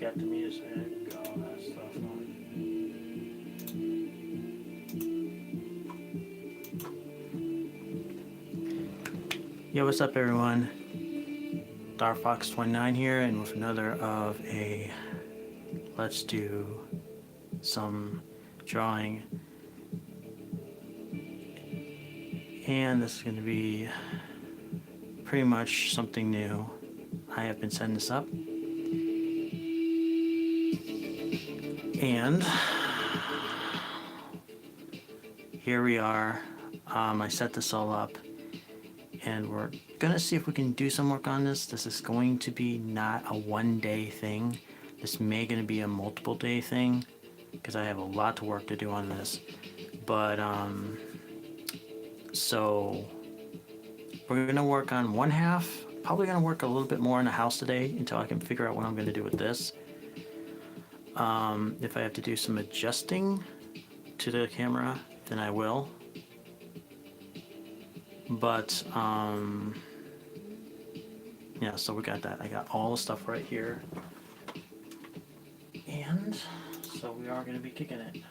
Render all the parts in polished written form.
get the music, all that stuff on. Yo, what's up, everyone? DarkFox29 here, and with another of a let's do some drawing. And this is going to be pretty much something new. I have been setting this up, and here we are. I set this all up, and we're gonna see if we can do some work on this. This is going to be not a one-day thing. This may gonna be a multiple-day thing because I have a lot of work to do on this. But so we're gonna work on one half. Probably gonna work a little bit more in the house today until I can figure out what I'm gonna do with this. If I have to do some adjusting to the camera, then I will. But yeah, so we got that. I got all the stuff right here, and so we are going to be kicking it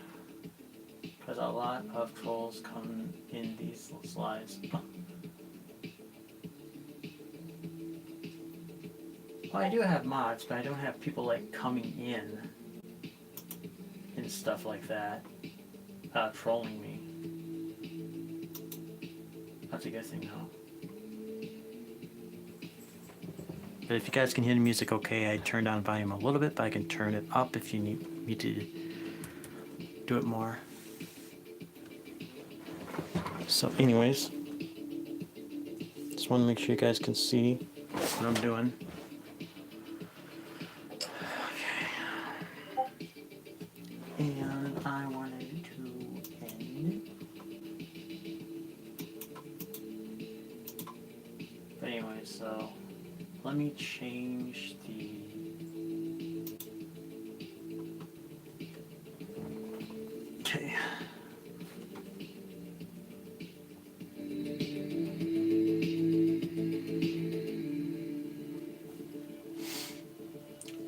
because a lot of trolls come in these little slides. Well, I do have mods, but I don't have people like coming in and stuff like that, trolling me. That's a good thing, though. But if you guys can hear the music okay, I turned down volume a little bit, but I can turn it up if you need me to do it more. So anyways, just want to make sure you guys can see what I'm doing. Okay. And I wanted to end. But anyway, so let me change the okay.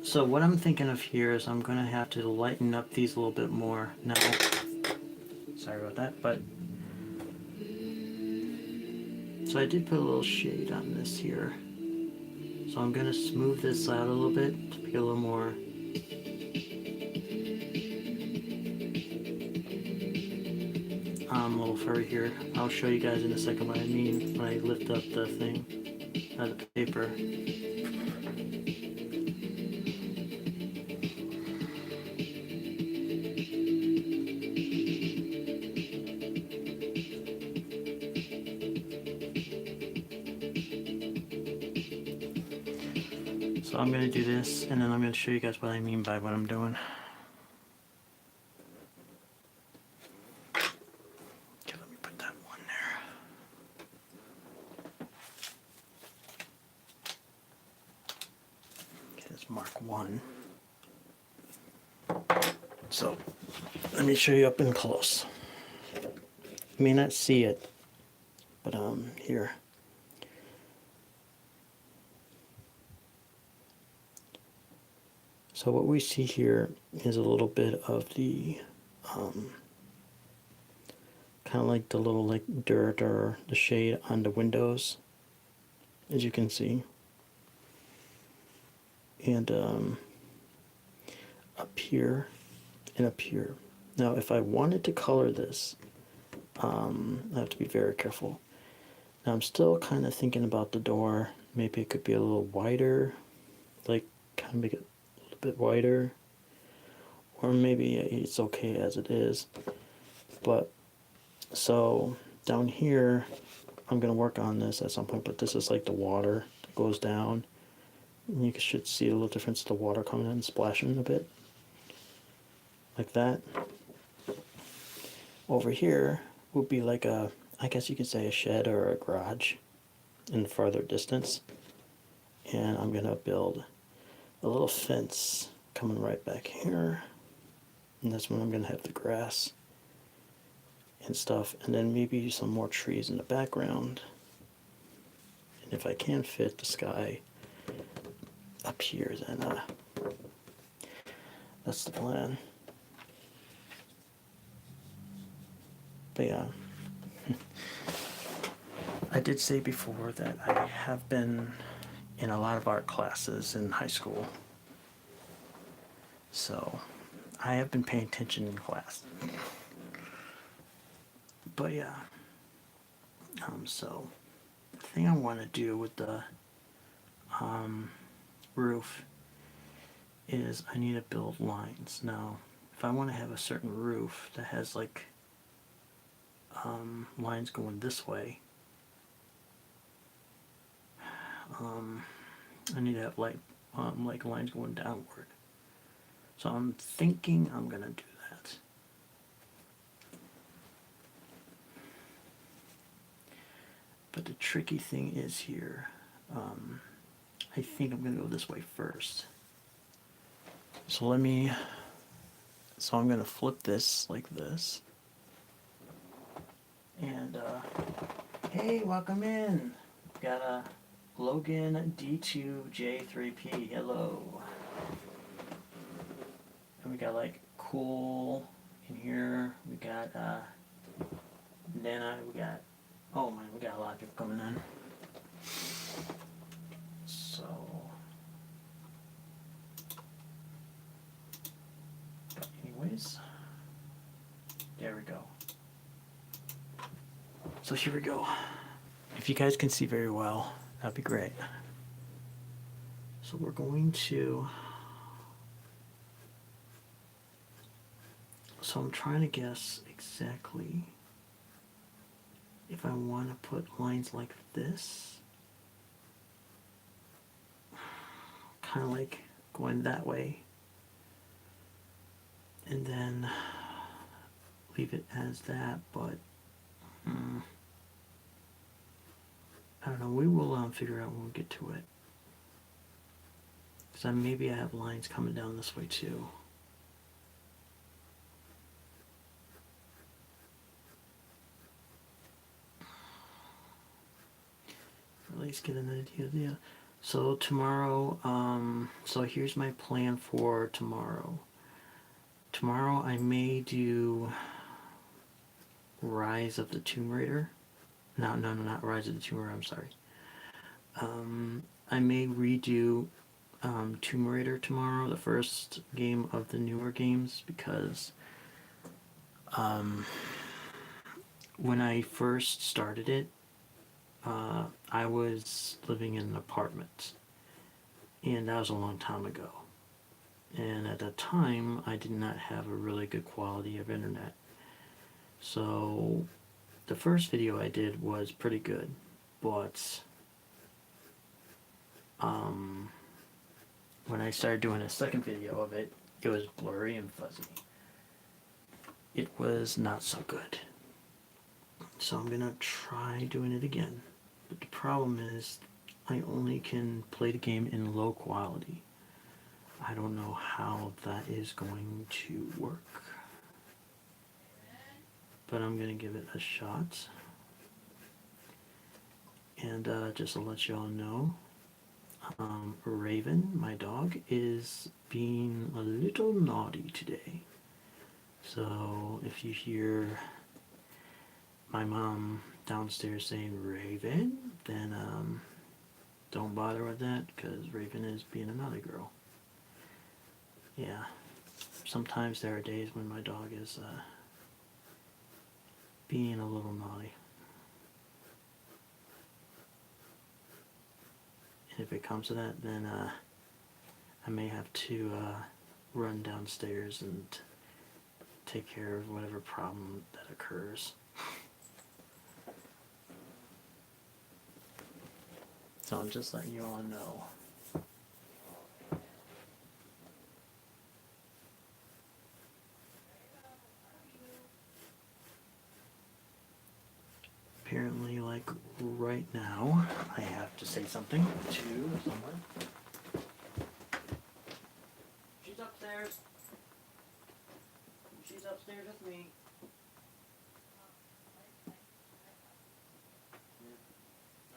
So what I'm thinking of here is I'm gonna have to lighten up these a little bit more now. Sorry about that, but so I did put a little shade on this here. So I'm gonna smooth this out a little bit to be a little more a little furry here. I'll show you guys in a second what I mean when I lift up the thing, the paper. So I'm gonna do this, and then I'm gonna show you guys what I mean by what I'm doing. Okay, let me put that one there. Okay, that's Mark 1. So let me show you up and close. You may not see it, but here. So what we see here is a little bit of the kind of like the little like dirt or the shade on the windows, as you can see. And up here and up here. Now if I wanted to color this, I have to be very careful. Now I'm still kind of thinking about the door. Maybe it could be a little wider, like kind of make it a little bit wider, or maybe it's okay as it is. But so down here I'm gonna work on this at some point, but this is like the water that goes down, and you should see a little difference, the water coming in and splashing a bit like that. Over here would be like a, I guess you could say a shed or a garage in the farther distance, and I'm gonna build a little fence coming right back here, and that's when I'm gonna have the grass and stuff, and then maybe some more trees in the background, and if I can fit the sky up here, then That's the plan. But yeah, I did say before that I have been in a lot of art classes in high school. So I have been paying attention in class. But yeah, so the thing I want to do with the roof is I need to build lines. Now, if I want to have a certain roof that has like lines going this way, I need to have like lines going downward. So I'm thinking I'm gonna do that. But the tricky thing is here, I think I'm gonna go this way first. So I'm gonna flip this like this. And hey, welcome in. Got a Logan D2J3P. Hello. And we got like cool in here. We got Nana. We got, oh man, we got a lot of people coming in. So anyways, there we go. So here we go. If you guys can see very well, that'd be great. So we're going to, so I'm trying to guess exactly if I want to put lines like this, kind of like going that way, and then leave it as that, but I don't know, we will figure out when we get to it. Because maybe I have lines coming down this way too. At least get an idea. So tomorrow, so here's my plan for tomorrow. Tomorrow I may do Rise of the Tomb Raider. No, not Rise of the Tomb Raider, I'm sorry. I may redo Tomb Raider tomorrow, the first game of the newer games, because when I first started it, I was living in an apartment, and that was a long time ago. And at that time, I did not have a really good quality of internet. So the first video I did was pretty good, but when I started doing a second video of it, it was blurry and fuzzy. It was not so good. So I'm gonna try doing it again. But the problem is I only can play the game in low quality. I don't know how that is going to work. But I'm gonna give it a shot. And just to let you all know, Raven, my dog, is being a little naughty today. So if you hear my mom downstairs saying Raven, then don't bother with that, because Raven is being a naughty girl. Yeah, sometimes there are days when my dog is being a little naughty. And if it comes to that, then I may have to run downstairs and take care of whatever problem that occurs. So I'm just letting you all know. Apparently, like right now, I have to say something to someone. She's upstairs. She's upstairs with me. Yeah.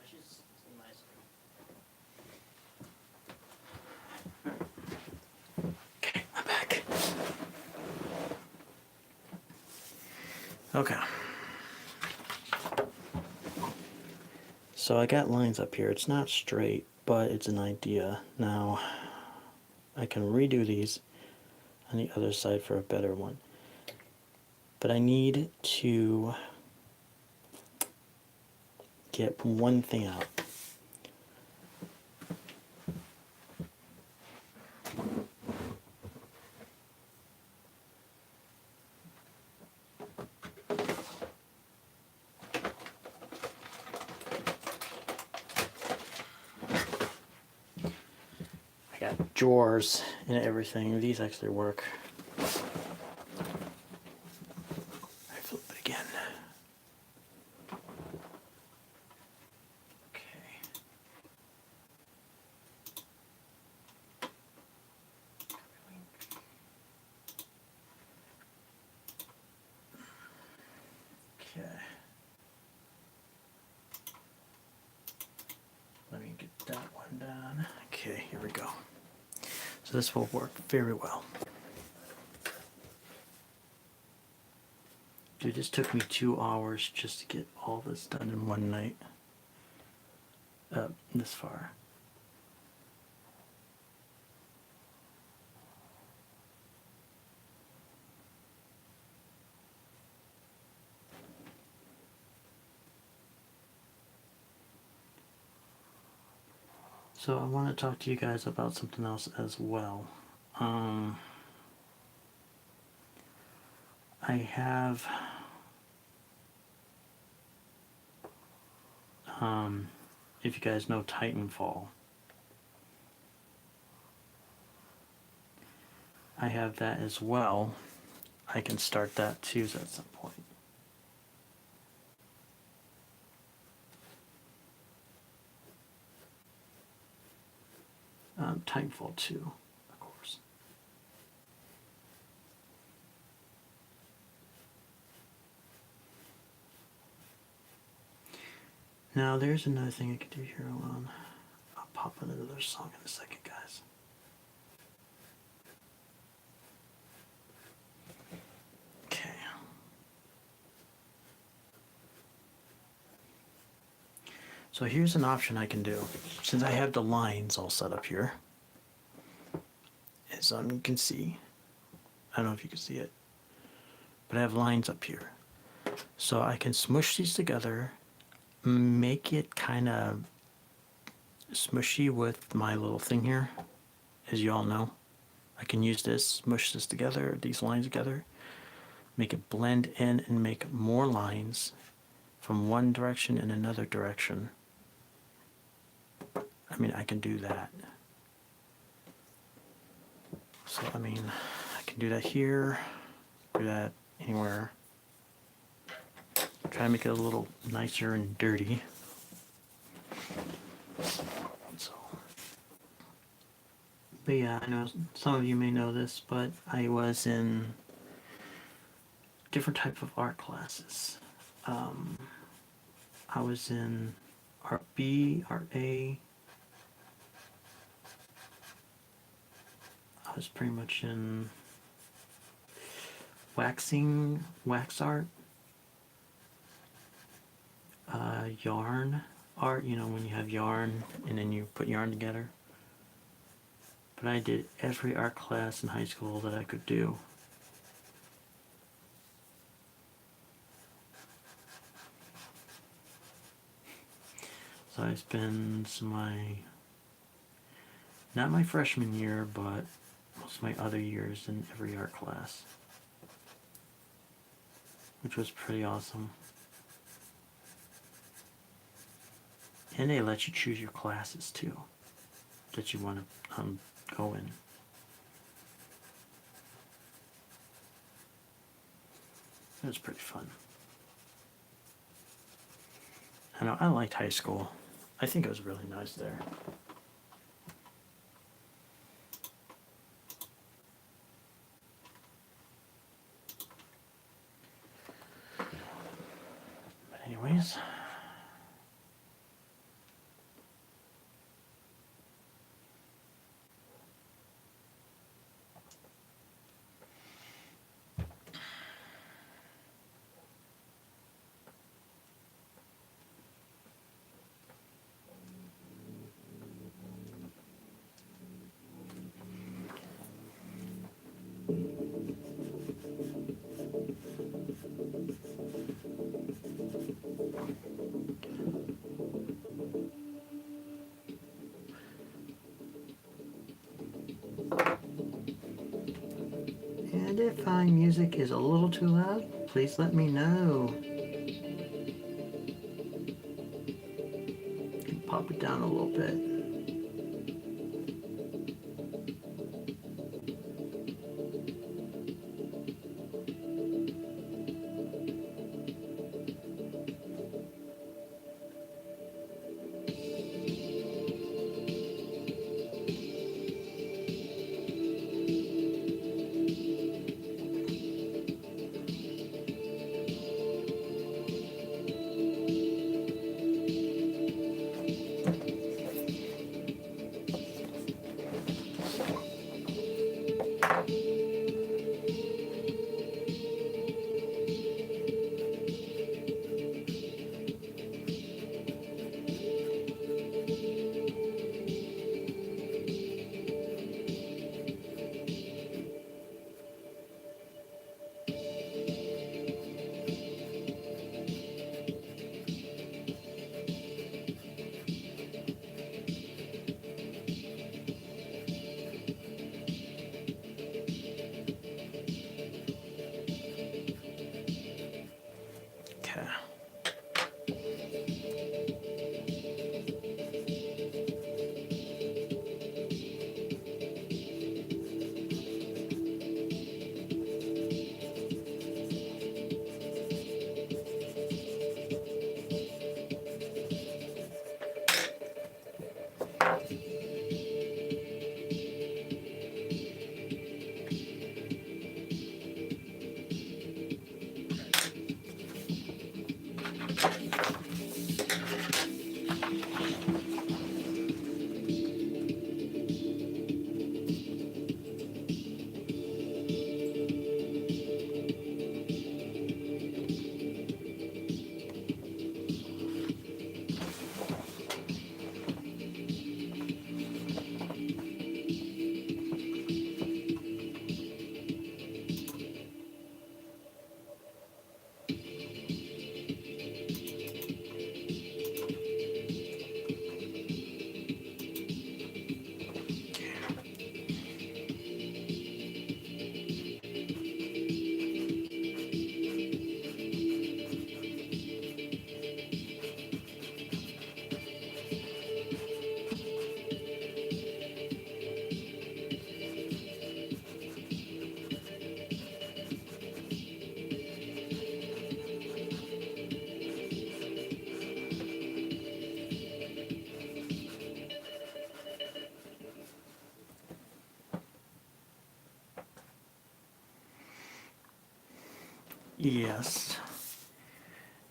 She's nice. Okay, I'm back. Okay. So I got lines up here. It's not straight, but it's an idea. Now, I can redo these on the other side for a better one. But I need to get one thing out. I got drawers and everything. These actually work. I flip it again. Okay. Okay. Let me get that one done. Okay, here we go. So this will work very well. Dude, this took me 2 hours just to get all this done in one night. This far. So I want to talk to you guys about something else as well. I have if you guys know Titanfall, I have that as well. I can start that too at some point. Titanfall 2, of course. Now there's another thing I could do here. Hold on. I'll pop in another song in a second, guys. Okay. So here's an option I can do. Since I have the lines all set up here, as you can see, I don't know if you can see it, but I have lines up here. So I can smush these together, make it kind of smushy with my little thing here, as you all know. I can use this, smush this together, these lines together, make it blend in and make more lines from one direction in another direction. I mean, I can do that. So, I mean, I can do that here, do that anywhere. Try to make it a little nicer and dirty. So, but yeah, I know some of you may know this, but I was in different type of art classes. I was in Art B, Art A. I was pretty much in waxing, wax art, yarn art, you know, when you have yarn and then you put yarn together. But I did every art class in high school that I could do. So I spent not my freshman year, but most of my other years in every art class, which was pretty awesome. And they let you choose your classes too, that you want to go in. It was pretty fun. I know, I liked high school. I think it was really nice there. But anyways, And if my music is a little too loud, please let me know. Pop it down a little bit. Okay. Yes.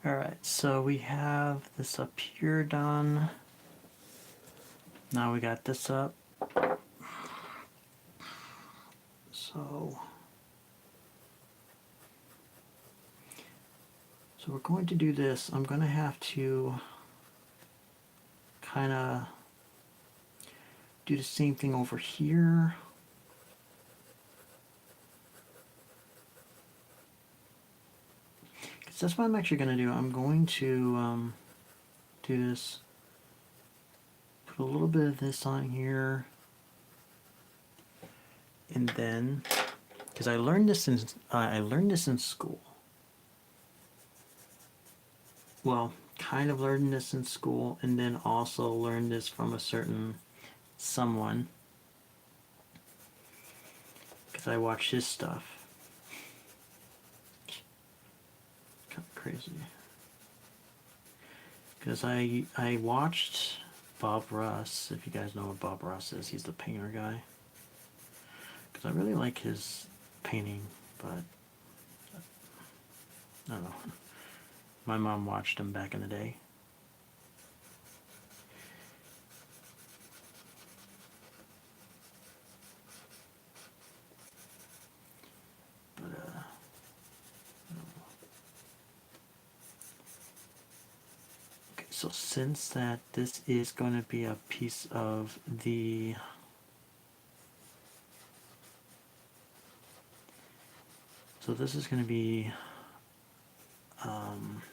Alright, so we have this up here done. Now we got this up. So we're going to do this. I'm going to have to kind of do the same thing over here. Because that's what I'm actually going to do. I'm going to do this. Put a little bit of this on here. And then, because I learned this in school. Well, kind of learned this in school, and then also learned this from a certain someone, because I watch his stuff. Kind of crazy. Because I watched Bob Ross. If you guys know what Bob Ross is, he's the painter guy. Because I really like his painting, but I don't know. My mom watched him back in the day. But, okay, so since that this is going to be a piece of the So this is going to be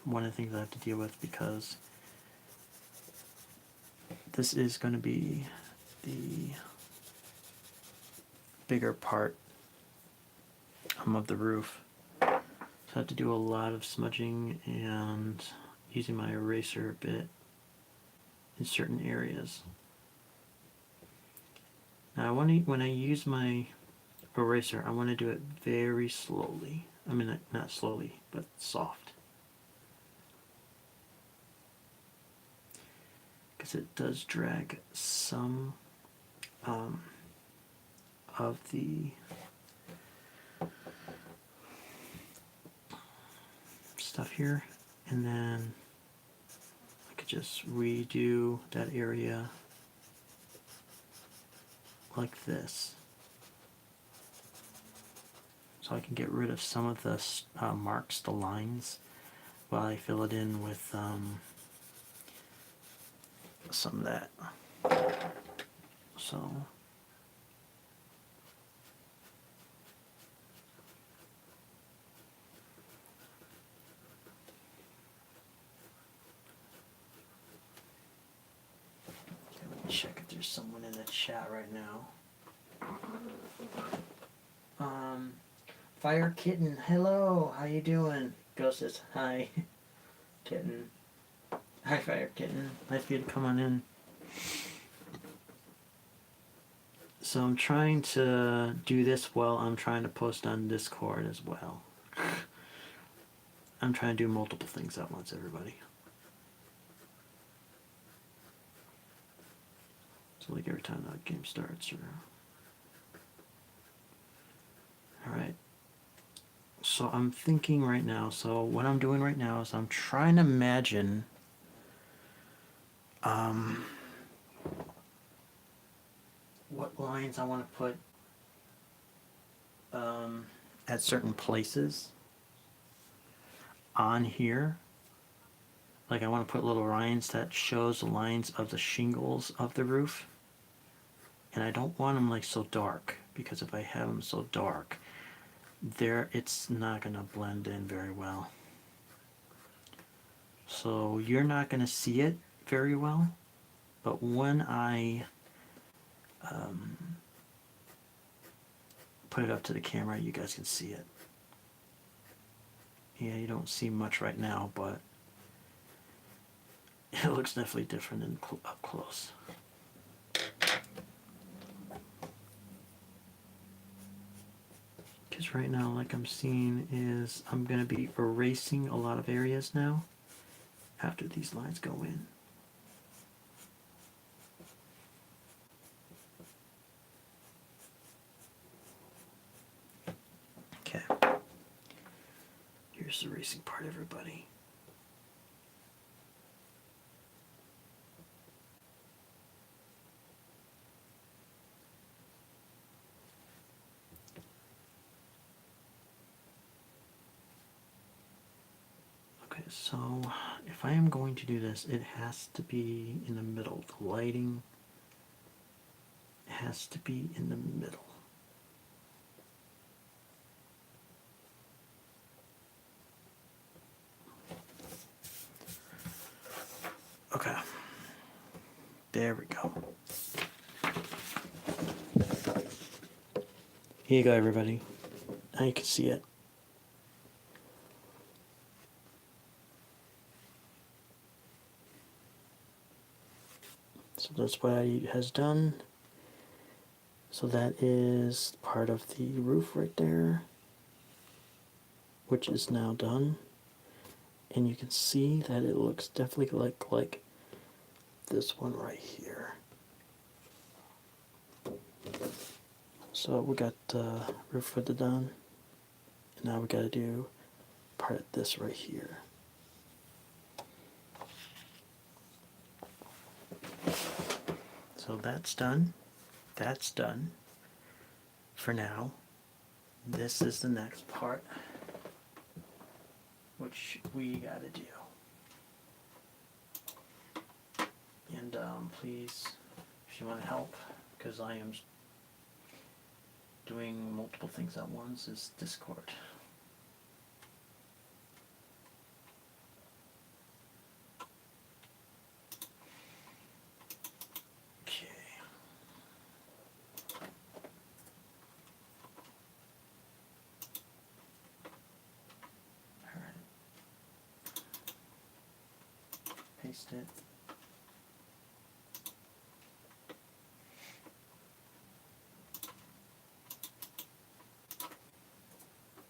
one of the things I have to deal with, because this is going to be the bigger part of the roof. So I have to do a lot of smudging and using my eraser a bit in certain areas. Now when I use my eraser, I want to do it very slowly. I mean, not slowly, but soft. Because it does drag some of the stuff here, and then I could just redo that area like this, so I can get rid of some of the marks, the lines, while I fill it in with some of that. So let me check if there's someone in the chat right now. Fire Kitten, hello, how you doing? Ghost says hi. Kitten. Hi, Fire Kitten. Nice for you to come on in. So I'm trying to do this while I'm trying to post on Discord as well. I'm trying to do multiple things at once, everybody. So like every time the game starts, or... Alright. So I'm thinking right now, so what I'm doing right now is I'm trying to imagine what lines I want to put at certain places on here. Like I want to put little lines that shows the lines of the shingles of the roof. And I don't want them like so dark, because if I have them so dark, it's not going to blend in very well. So you're not going to see it very well, but when I put it up to the camera, you guys can see it. Yeah, you don't see much right now, but it looks definitely different up close. Because right now, like I'm seeing, is I'm going to be erasing a lot of areas now after these lines go in. Okay. Here's the erasing part, everybody. Okay, so if I am going to do this, it has to be in the middle. The lighting has to be in the middle. Okay. There we go. Here you go, everybody. Now you can see it. So that's what it has done. So that is part of the roof right there, which is now done. And you can see that it looks definitely like this one right here. So we got the roof for the done. And now we got to do part of this right here. So that's done. That's done for now. This is the next part, which we got to do. And please, if you want to help, because I am doing multiple things at once, is Discord. paste it.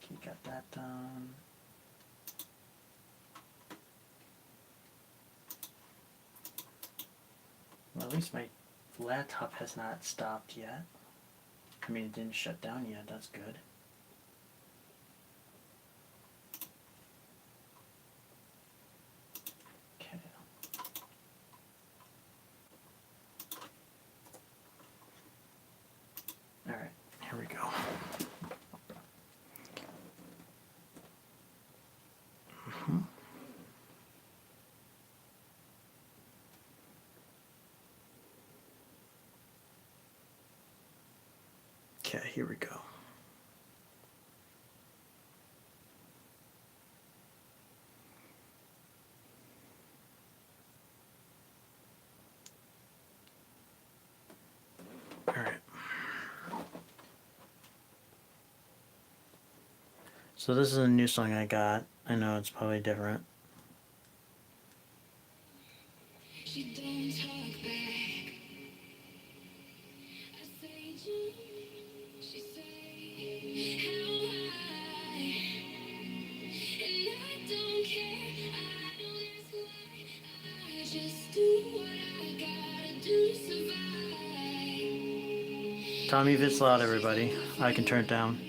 Okay, got that done. Well, at least my laptop has not stopped yet. I mean, it didn't shut down yet, that's good. Okay. Alright, here we go. Okay, here we go. All right. So this is a new song I got. I know it's probably different. She don't talk back. I say June, she say how high. And I don't care, I don't ask why. I just do what I gotta do to survive. Tell me if it's loud, everybody. I can turn it down.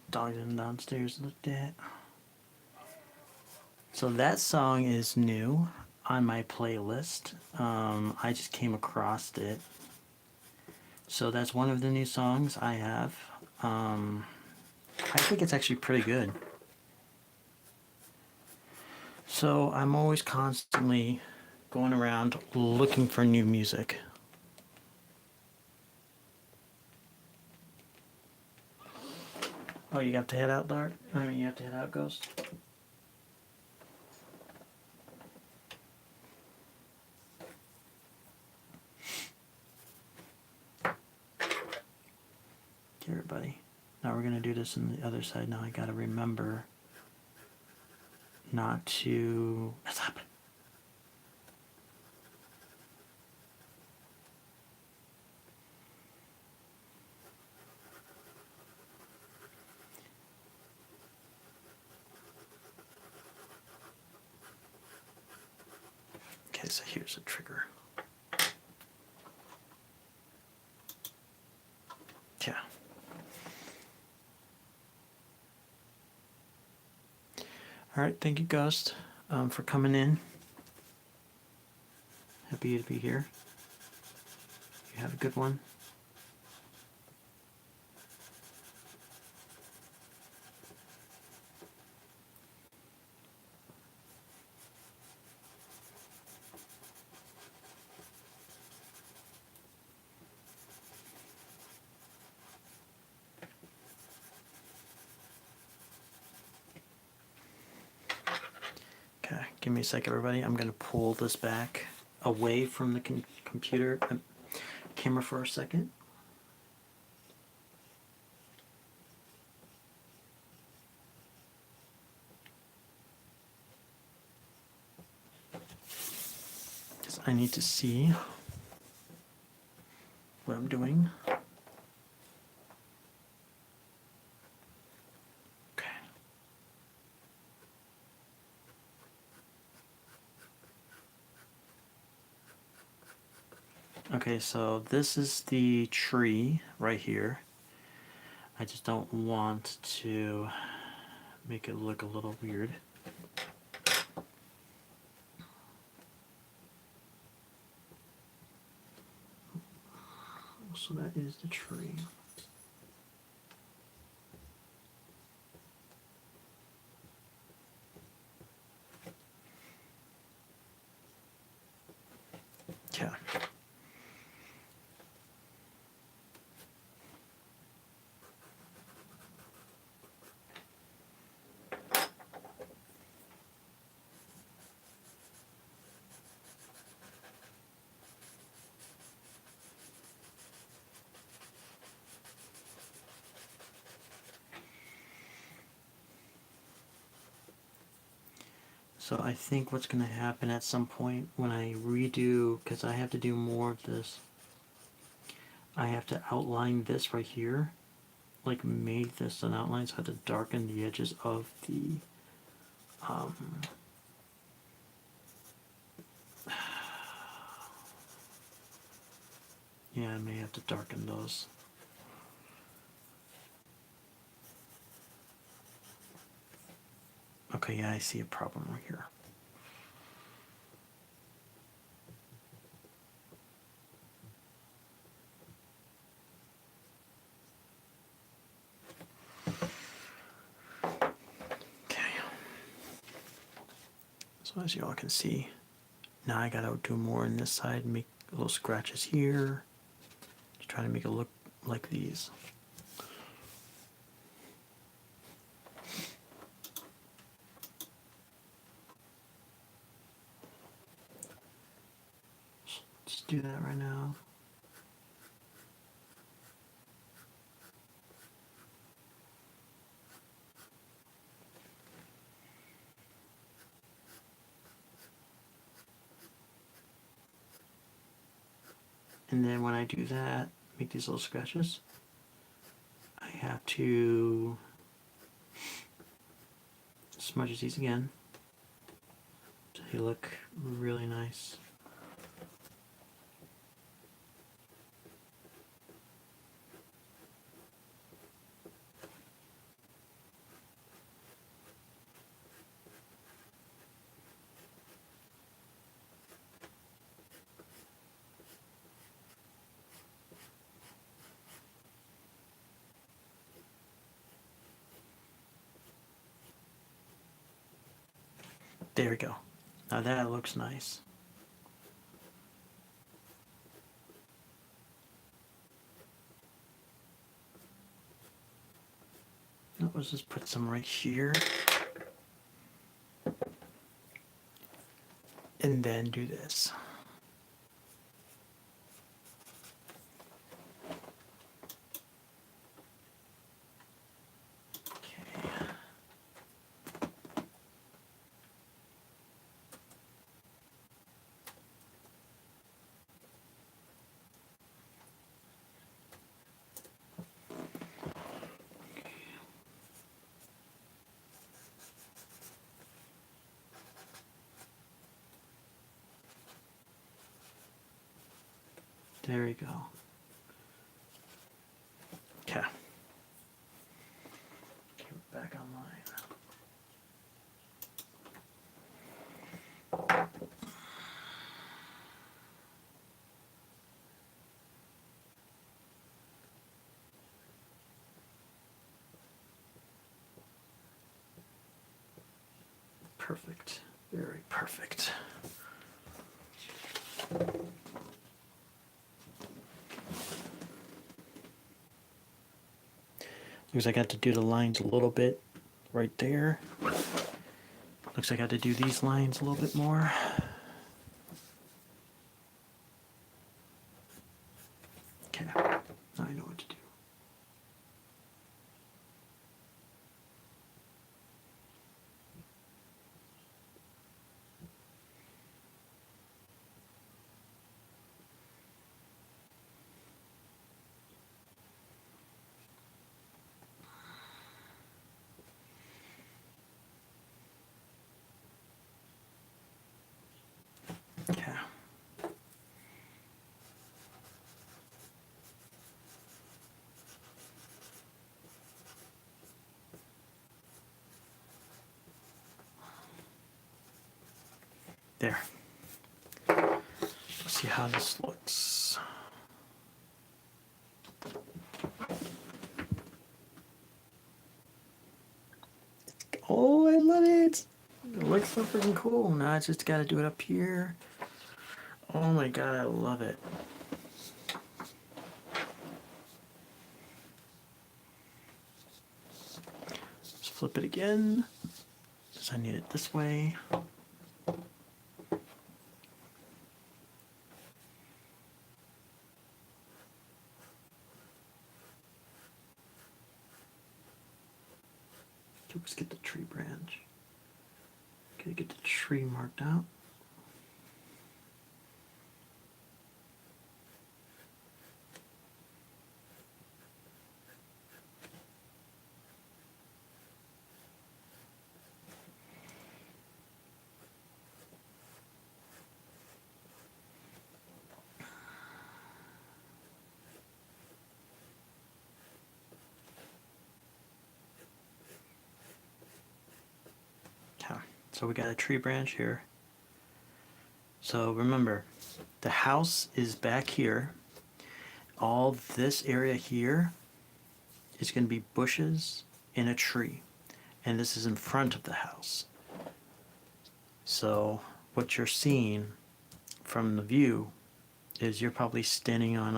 Dog's in downstairs looked at. So that song is new on my playlist. I just came across it. So that's one of the new songs I have. I think it's actually pretty good. So I'm always constantly going around looking for new music. Oh, you have to head out, Dart? I mean, you have to head out, Ghost? Okay, everybody. Now we're going to do this on the other side. Now I got to remember not to stop. Okay, so here's a trigger. Yeah. All right, thank you, Ghost, for coming in. Happy to be here. You have a good one. Okay, give me a sec, everybody. I'm going to pull this back away from the computer camera for a second. Because I need to see what I'm doing. Okay. Okay, so this is the tree right here. I just don't want to make it look a little weird. So that is the tree. Yeah. So I think what's going to happen at some point when I redo, because I have to do more of this, I have to outline this right here, like make this an outline, so I have to darken the edges of the yeah, I may have to darken those. Okay, yeah, I see a problem right here. Okay. So as you all can see, now I gotta do more on this side, make little scratches here, to try to make it look like these. Just do that right now. And then when I do that, make these little scratches, I have to smudge these again so they look really nice. There we go. Now that looks nice. Let's just put some right here. And then do this. Okay. There we go. Okay. Back online. Perfect. Very perfect. Looks like I have to do the lines a little bit right there. Looks like I have to do these lines a little bit more. Okay, now I know what to do. Okay. There. Let's see how this looks. Oh, I love it. It looks so freaking cool. Now I just gotta do it up here. Oh my god, I love it. Let's flip it again. Because I need it this way. Let's get the tree branch. Okay, get the tree marked out. Okay, so we got a tree branch here. So remember, the house is back here. All this area here is going to be bushes and a tree. And this is in front of the house. So what you're seeing from the view is you're probably standing on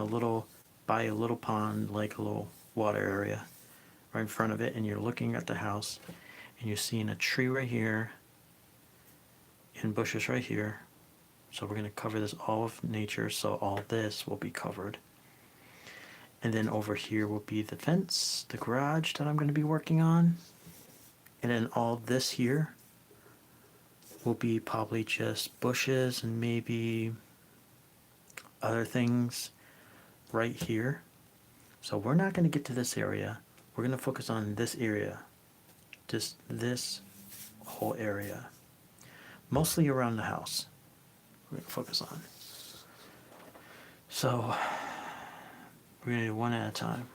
by a little pond, like a little water area right in front of it, and you're looking at the house and you're seeing a tree right here and bushes right here. So we're going to cover this all with nature, so all this will be covered. And then over here will be the fence, the garage that I'm going to be working on. And then all this here will be probably just bushes and maybe other things right here. So we're not going to get to this area. We're going to focus on this area. Just this whole area. Mostly around the house. We're going to focus on. So we're going to do one at a time.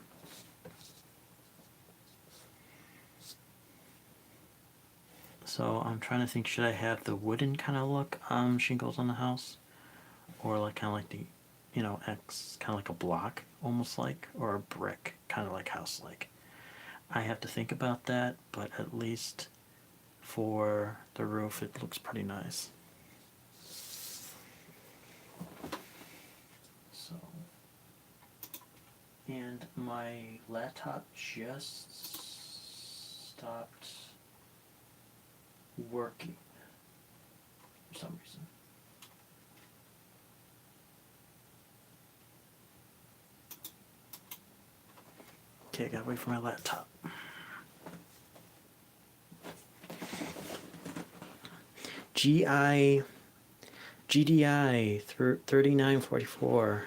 So I'm trying to think, should I have the wooden kind of look shingles on the house? Or like kind of like the, X, kind of like a block almost like, or a brick, kind of like house like. I have to think about that, but at least for the roof it looks pretty nice. So, and my laptop just stopped working for some reason. Okay, I gotta wait for my laptop. GDI 3944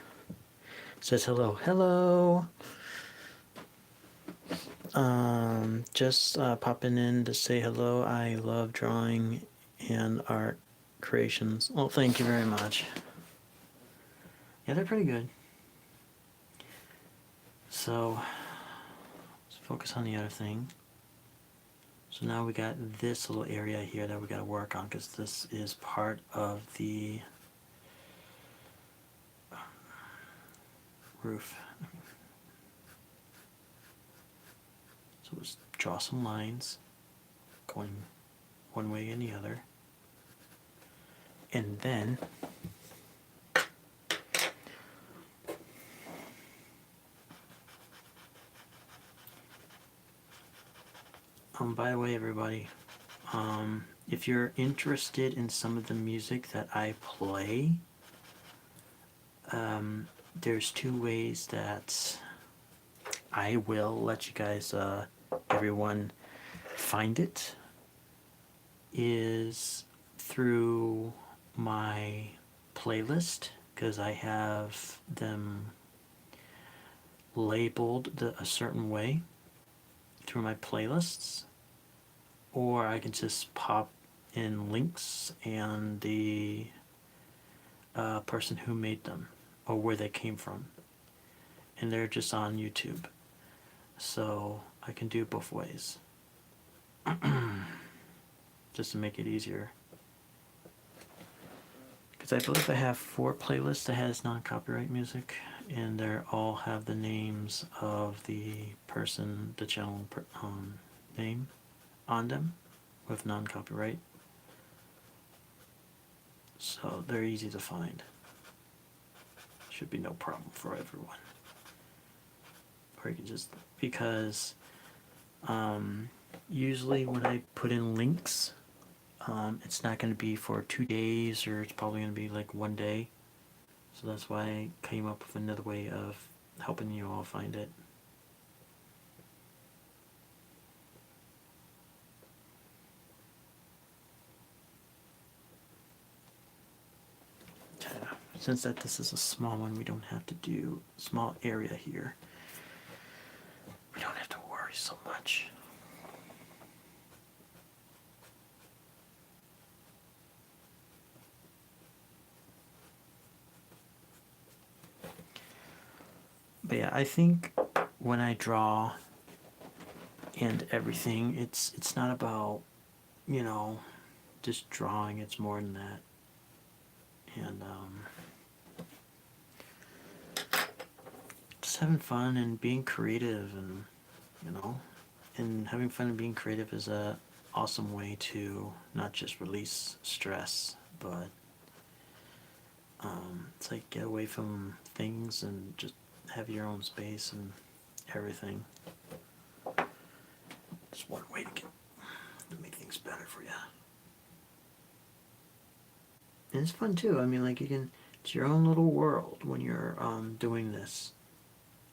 says hello. Hello. Just popping in to say hello. I love drawing and art creations. Well, thank you very much. Yeah, they're pretty good. So let's focus on the other thing. So now we got this little area here that we got to work on, because this is part of the roof. So let's draw some lines going one way and the other. And then by the way, everybody, if you're interested in some of the music that I play, there's two ways that I will let you guys, everyone, find it. Is through my playlist, because I have them labeled a certain way through my playlists, or I can just pop in links and the person who made them or where they came from, and they're just on YouTube, so I can do both ways just to make it easier, because I believe I have 4 playlists that has non-copyright music, and they all have the names of the person, the channel name on them with non-copyright, so they're easy to find. Should be no problem for everyone. Or you can just, because usually when I put in links, it's not going to be for 2 days, or it's probably going to be like 1 day. So that's why I came up with another way of helping you all find it. Since this is a small one, we don't have to do small area here. We don't have to worry so much. But yeah, I think when I draw and everything, it's not about, you know, just drawing. It's more than that. And just having fun and being creative, and you know, and having fun and being creative is a awesome way to not just release stress, but it's like get away from things and just have your own space and everything. It's one way to make things better for you. And it's fun too. I mean, like, it's your own little world when you're doing this.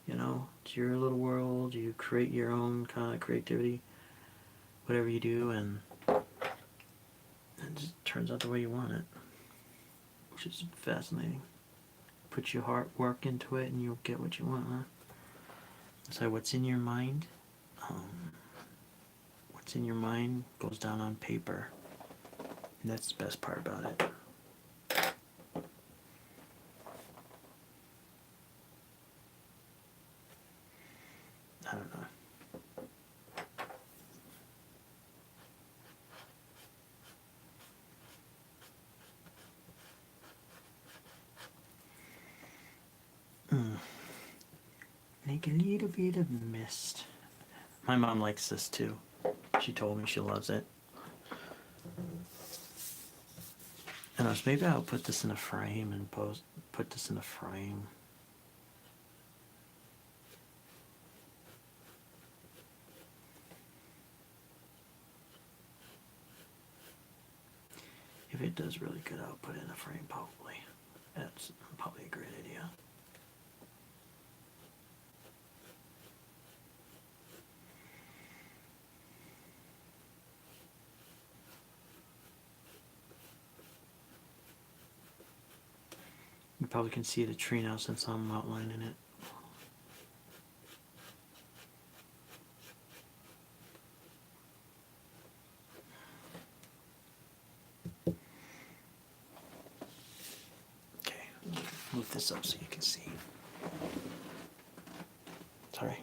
You know, it's your little world. You create your own kind of creativity, whatever you do, and it just turns out the way you want it, which is fascinating. Put your hard work into it, and you'll get what you want, huh? So what's in your mind? What's in your mind goes down on paper, and that's the best part about it. I don't know. Make a little bit of mist. My mom likes this too. She told me she loves it. And maybe I'll put this in a frame and put this in a frame. If it does really good, I'll put it in a frame probably. That's probably a great idea. You probably can see the tree now since I'm outlining it. Okay, move this up so you can see. Sorry.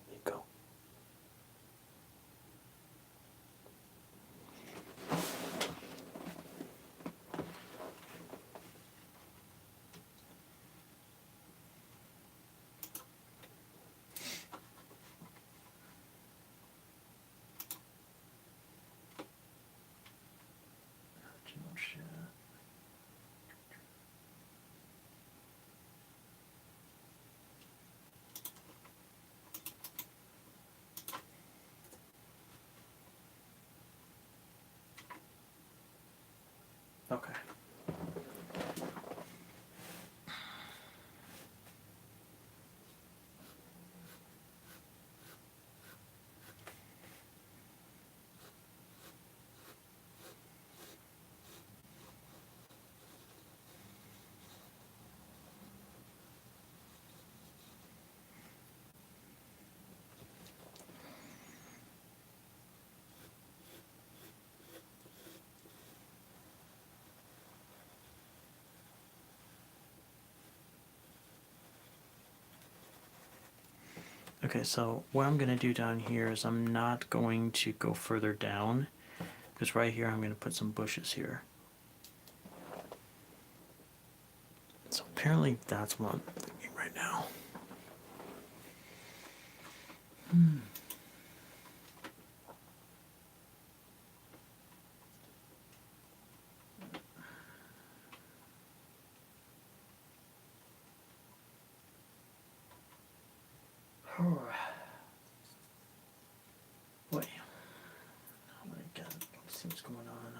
There you go. Original shit. Okay. Okay, so what I'm going to do down here is I'm not going to go further down, because right here I'm going to put some bushes here. So apparently that's what I'm thinking right now. Boy, oh my god, let's see what's going on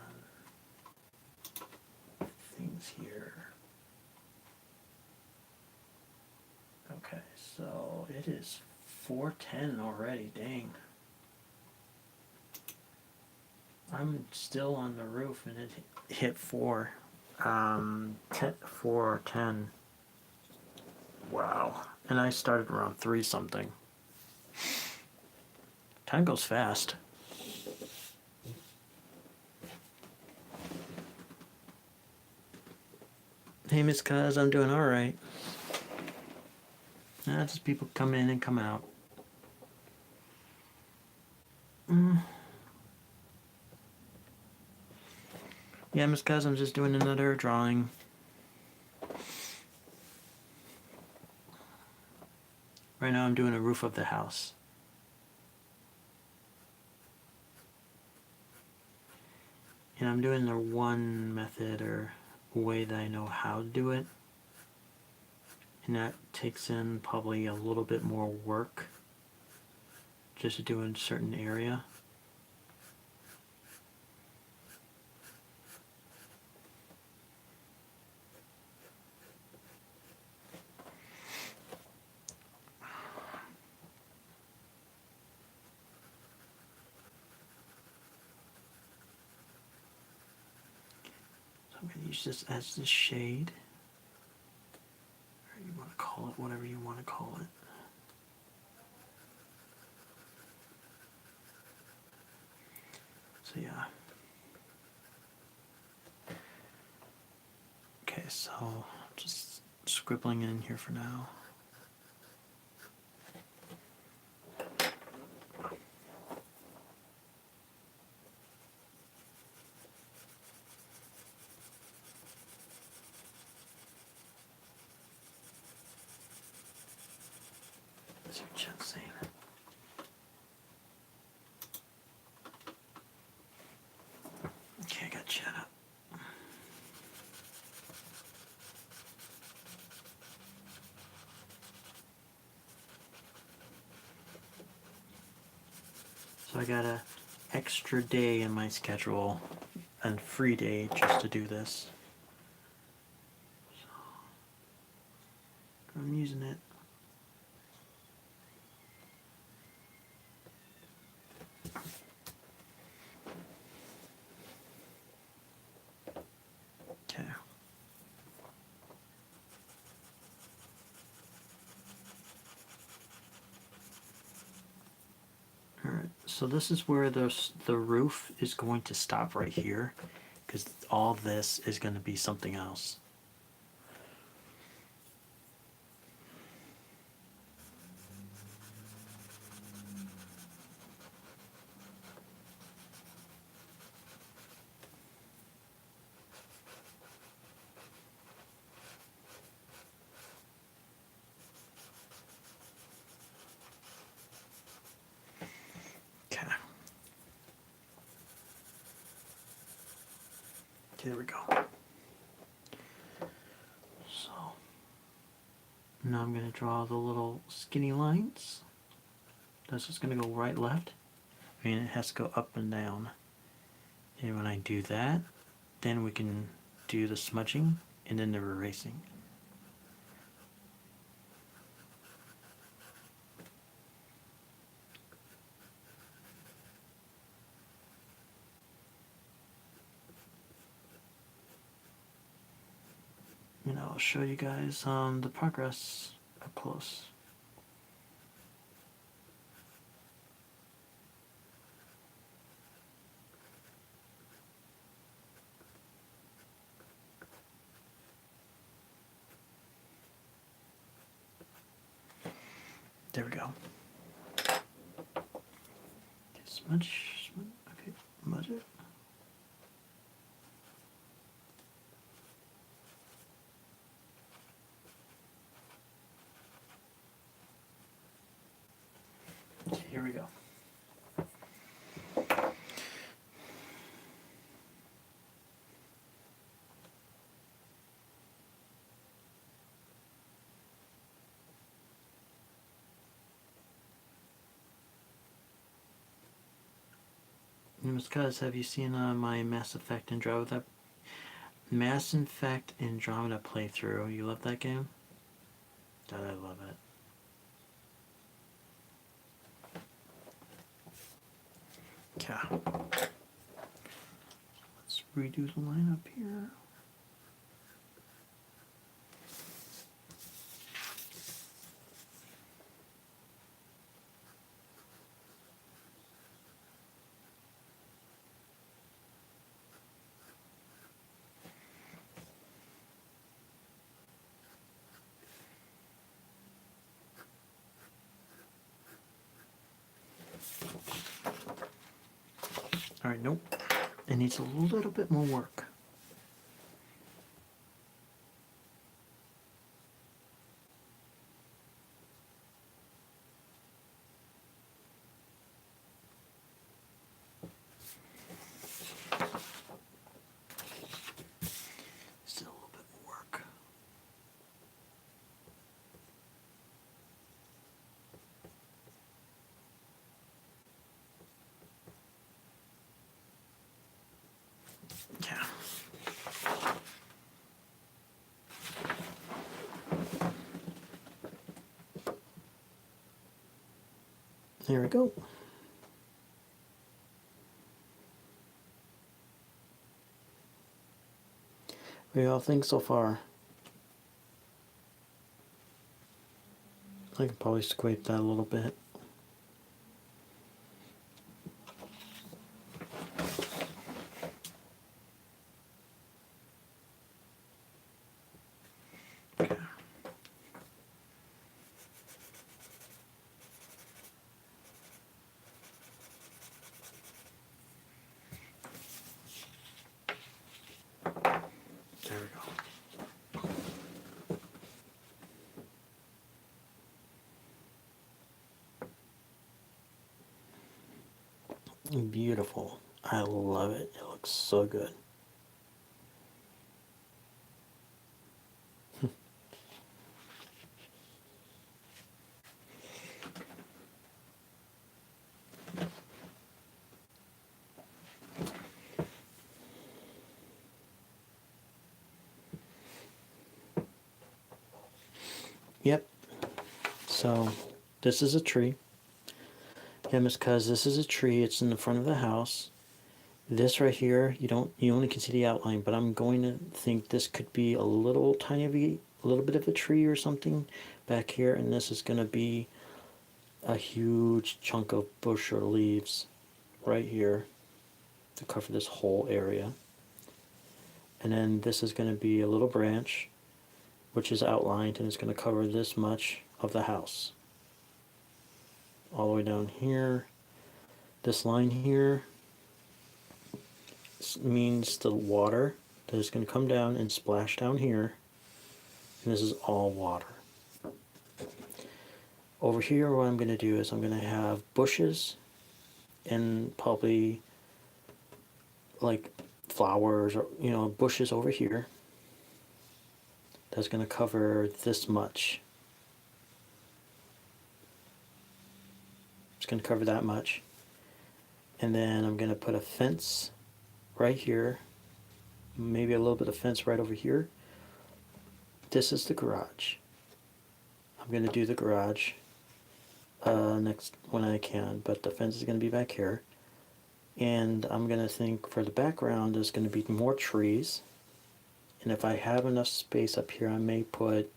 things here. Okay, so it is 4:10 already, dang. I'm still on the roof and it hit 4:10. Wow. And I started around 3 something. Time goes fast. Hey, Miss Cuz, I'm doing alright. Just people come in and come out. Yeah, Miss Cuz, I'm just doing another drawing. Right now I'm doing a roof of the house. And I'm doing the one method or way that I know how to do it. And that takes in probably a little bit more work just to do in a certain area. So I'm going to use this as the shade. Or you want to call it whatever you want to call it. So yeah. Okay, so just scribbling in here for now. Let's see what Chet's saying. Okay, I got Chet up. So I got a extra day in my schedule and free day just to do this. So I'm using it. Okay. Alright, so this is where the roof is going to stop right here, because all this is going to be something else. Okay, there we go. So now I'm going to draw the little skinny lines. That's just going to go right, left. I mean, it has to go up and down. And when I do that, then we can do the smudging and then the erasing. And I'll show you guys the progress up close. There we go. Okay, smudge, okay, smudge it. Okay, here we go. Miss Cuz, have you seen my Mass Effect Andromeda playthrough? You love that game? God, I love it. Yeah. Let's redo the line up here. Alright, nope. It needs a little bit more work. Still a little bit more work. Yeah. There we go. What do y'all think so far? I can probably scrape that a little bit. Okay. There we go. Beautiful. I love it. It looks so good. Yep. So this is a tree. Yeah, Miss Cuz, this is a tree. It's in the front of the house. This right here, you only can see the outline, but I'm going to think this could be a little a little bit of a tree or something back here, and this is going to be a huge chunk of bush or leaves right here to cover this whole area. And then this is going to be a little branch which is outlined, and it's going to cover this much of the house. All the way down here. This line here means the water that is going to come down and splash down here. And this is all water. Over here, what I'm going to do is I'm going to have bushes and probably like flowers or, you know, bushes over here. That's going to cover this much. It's going to cover that much. And then I'm going to put a fence right here. Maybe a little bit of fence right over here. This is the garage. I'm going to do the garage next when I can, but the fence is going to be back here. And I'm going to think for the background there's going to be more trees. And if I have enough space up here, I may put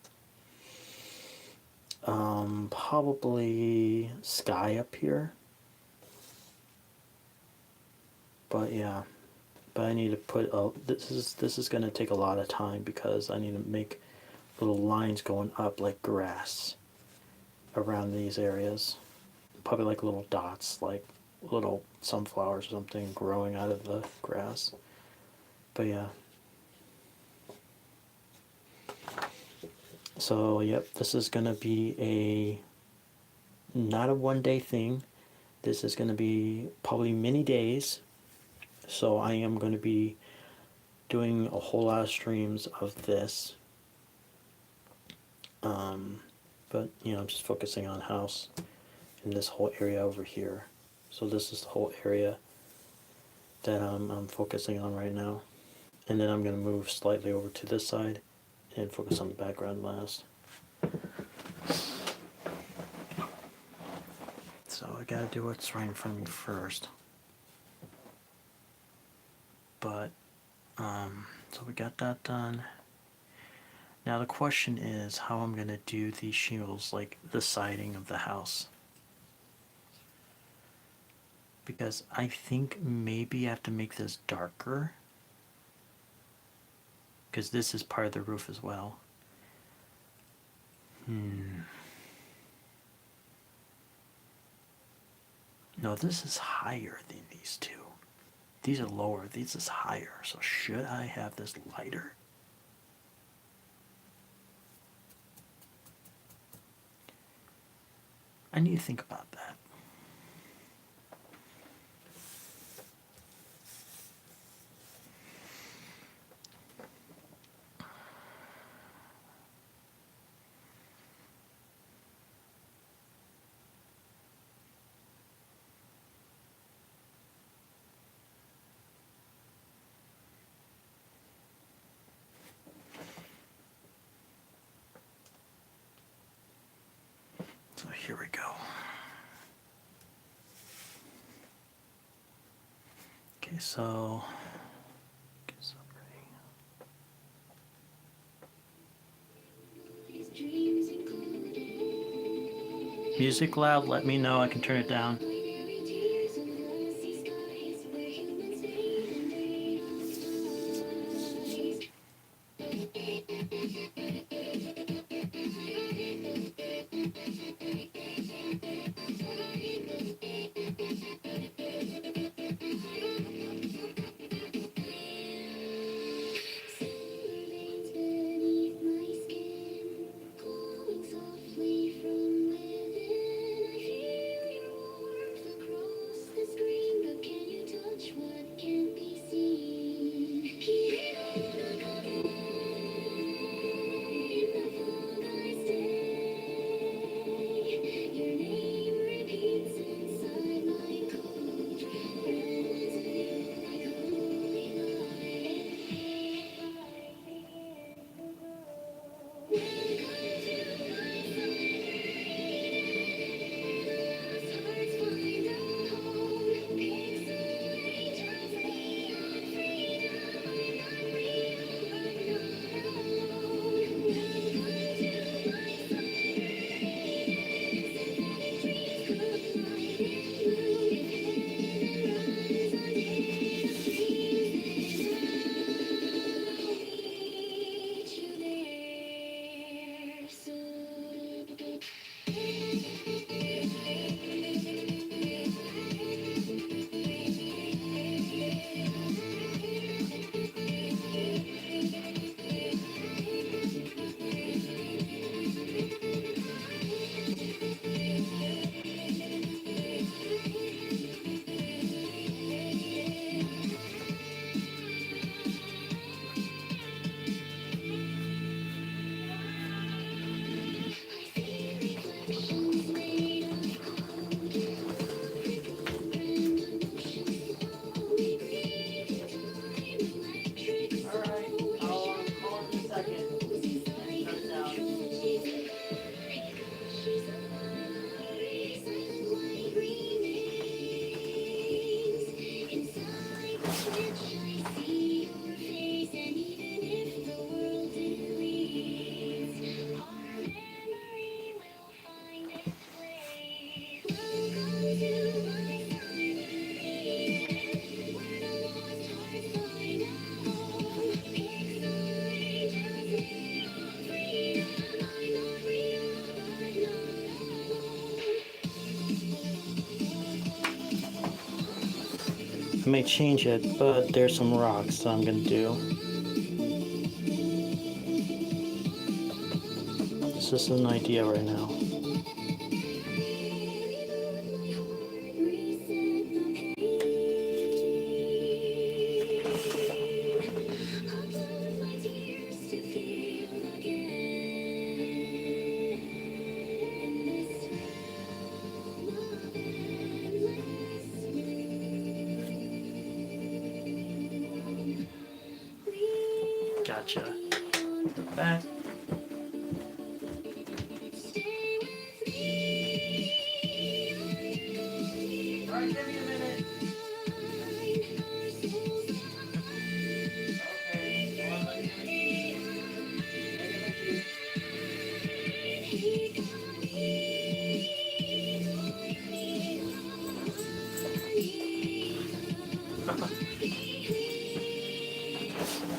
probably sky up here. But yeah, but I need to put this is going to take a lot of time because I need to make little lines going up like grass around these areas. Probably like little dots, like little sunflowers or something growing out of the grass. But yeah. So yep, this is gonna be not a 1 day thing. This is gonna be probably many days. So I am gonna be doing a whole lot of streams of this. But you know, I'm just focusing on house in this whole area over here. So this is the whole area that I'm focusing on right now. And then I'm going to move slightly over to this side and focus on the background last. So I gotta do what's right in front of me first. But, so we got that done. Now the question is how I'm going to do these shingles, like the siding of the house. Because I think maybe I have to make this darker. Because this is part of the roof as well. No, this is higher than these two. These are lower. This is higher. So should I have this lighter? I need to think about that. So here we go. Okay, so music loud, let me know, I can turn it down. may change it, but there's some rocks that I'm gonna do. This is an idea right now. Gotcha. The back. Alright, give me a minute.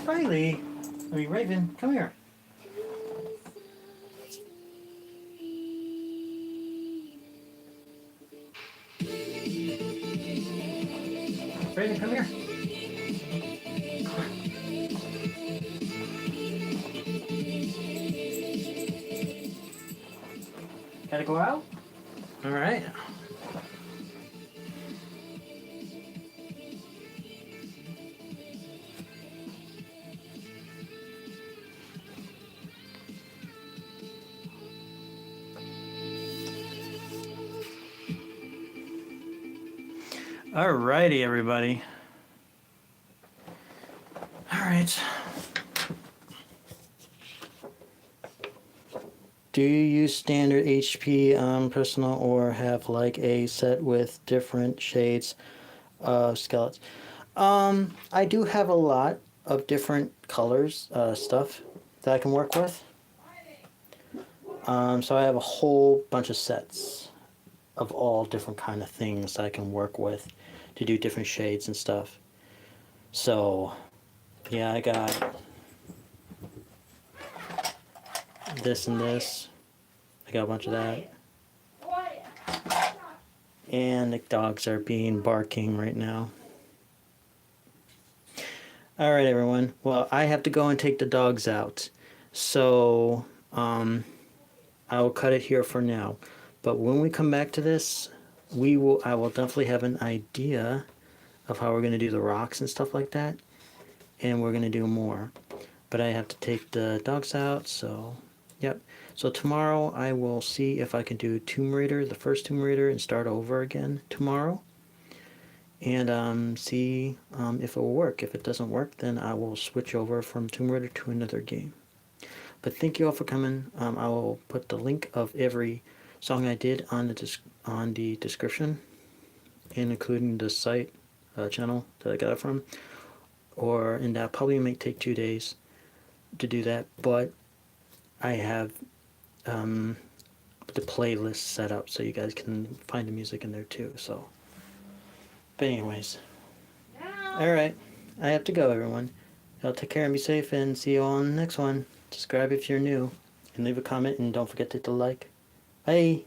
Riley! I mean, Raven, come here. Raven, come here. Gotta go out? Alright. Alrighty, everybody. Alright. Do you use standard HP personal or have like a set with different shades of skeletons? I do have a lot of different colors, stuff that I can work with. So I have a whole bunch of sets of all different kind of things that I can work with to do different shades and stuff. So, yeah, I got this and this. I got a bunch of that. And the dogs are barking right now. Alright, everyone. Well, I have to go and take the dogs out. So, I will cut it here for now. But when we come back to this, I will definitely have an idea of how we're going to do the rocks and stuff like that. And we're going to do more. But I have to take the dogs out, so, yep. So tomorrow I will see if I can do Tomb Raider, the first Tomb Raider, and start over again tomorrow. And see if it will work. If it doesn't work, then I will switch over from Tomb Raider to another game. But thank you all for coming. I will put the link of every song I did on the description, and including the site channel that I got it from. And that probably may take 2 days to do that, but I have the playlist set up so you guys can find the music in there too. So, but anyways, all right, I have to go, everyone. Y'all take care and be safe, and see you all on the next one. Subscribe if you're new, and leave a comment, and don't forget to hit the like. Bye.